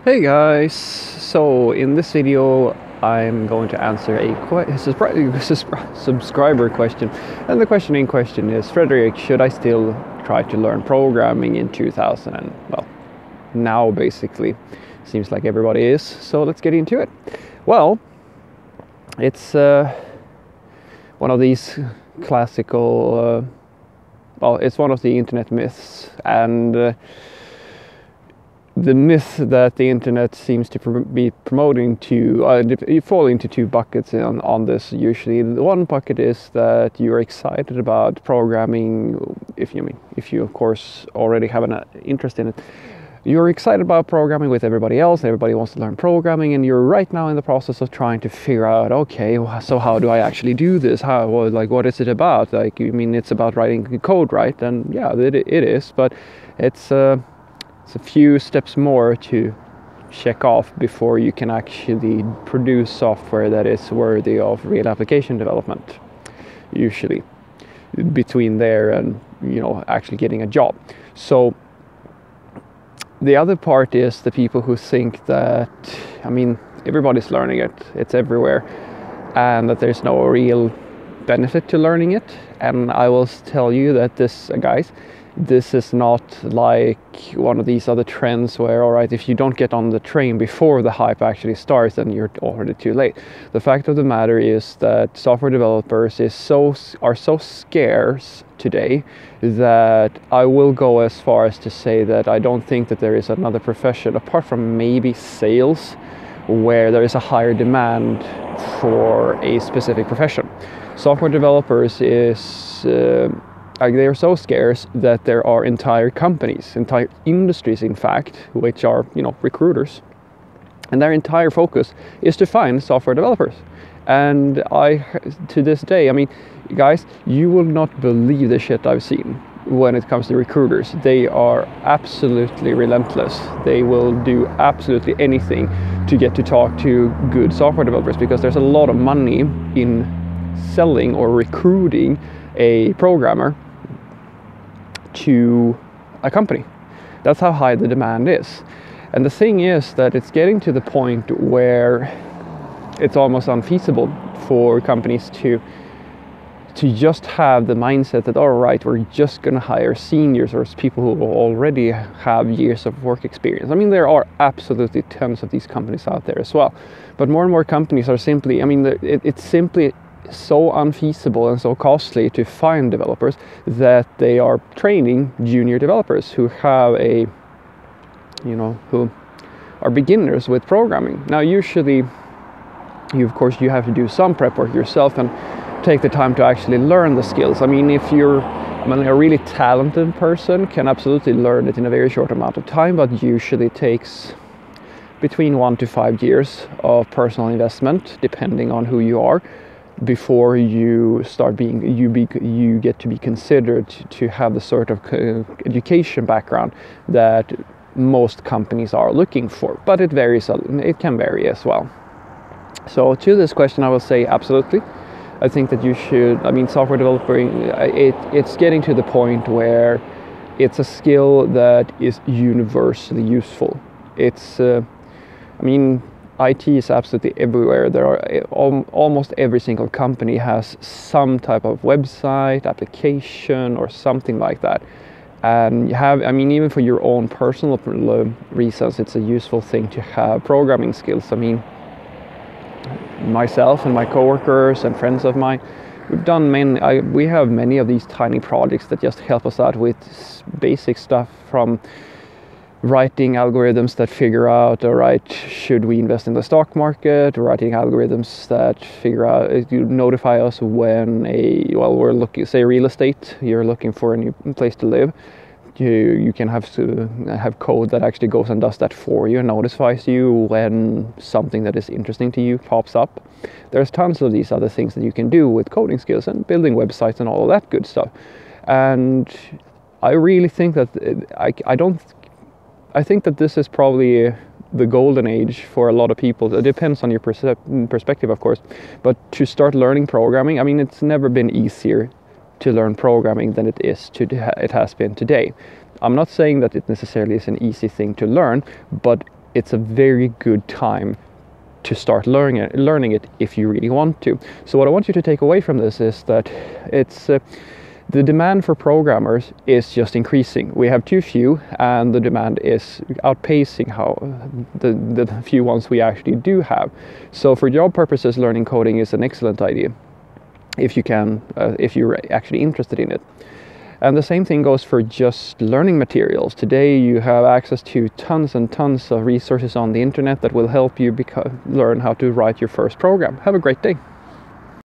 Hey guys, so in this video I'm going to answer a subscriber question, and the question in question is, Frederick, should I still try to learn programming in 2000 and, well, now basically seems like everybody is, so let's get into it. Well, it's one of these classical, it's one of the internet myths, and the myth that the internet seems to be promoting you fall into two buckets on this usually. The one bucket is that you're excited about programming, if you of course already have an interest in it. You're excited about programming with everybody else, everybody wants to learn programming, and you're right now in the process of trying to figure out, okay, so how do I actually do this? What is it about? It's about writing code, right? And yeah, it is, but it's a few steps more to check off before you can actually produce software that is worthy of real application development, usually between there and actually getting a job. So the other part is the people who think that everybody's learning it, it's everywhere, and that there's no real benefit to learning it. And I will tell you that this is not like one of these other trends where, all right, if you don't get on the train before the hype actually starts, then you're already too late. The fact of the matter is that software developers are so scarce today that I will go as far as to say that I don't think that there is another profession, apart from maybe sales, where there is a higher demand for a specific profession. Software developers they are so scarce that there are entire companies, entire industries, in fact, which are, recruiters. And their entire focus is to find software developers. And to this day, guys, you will not believe the shit I've seen when it comes to recruiters. They are absolutely relentless. They will do absolutely anything to get to talk to good software developers, because there's a lot of money in selling or recruiting a programmer to a company. That's how high the demand is. And the thing is that it's getting to the point where it's almost unfeasible for companies to just have the mindset that, all right, we're just going to hire seniors or people who already have years of work experience. There are absolutely tons of these companies out there as well, but more and more companies are simply, it's simply so unfeasible and so costly to find developers that they are training junior developers who have who are beginners with programming. Now, usually, you have to do some prep work yourself and take the time to actually learn the skills. If you're a really talented person, can absolutely learn it in a very short amount of time, but usually takes between 1 to 5 years of personal investment, depending on who you are, before you start you get to be considered to have the sort of education background that most companies are looking for. But it can vary as well. So to this question, I will say absolutely. I think that you should, software developing, it's getting to the point where it's a skill that is universally useful. It's, IT is absolutely everywhere. There are almost every single company has some type of website, application, or something like that. And you have, even for your own personal reasons, it's a useful thing to have programming skills. Myself and my coworkers and friends of mine, we have many of these tiny projects that just help us out with basic stuff, from writing algorithms that figure out, all right, should we invest in the stock market, writing algorithms that figure out, notify us when we're looking, say real estate, you're looking for a new place to live. You can have code that actually goes and does that for you and notifies you when something that is interesting to you pops up. There's tons of these other things that you can do with coding skills and building websites and all of that good stuff. And I really think that I think that this is probably the golden age for a lot of people. It depends on your perspective, of course. But to start learning programming, it's never been easier to learn programming than it has been today. I'm not saying that it necessarily is an easy thing to learn, but it's a very good time to start learning it if you really want to. So what I want you to take away from this is that it's the demand for programmers is just increasing. We have too few, and the demand is outpacing how the few ones we actually do have. So for job purposes, learning coding is an excellent idea if you can, if you're actually interested in it. And the same thing goes for just learning materials. Today you have access to tons and tons of resources on the internet that will help you learn how to write your first program. Have a great day.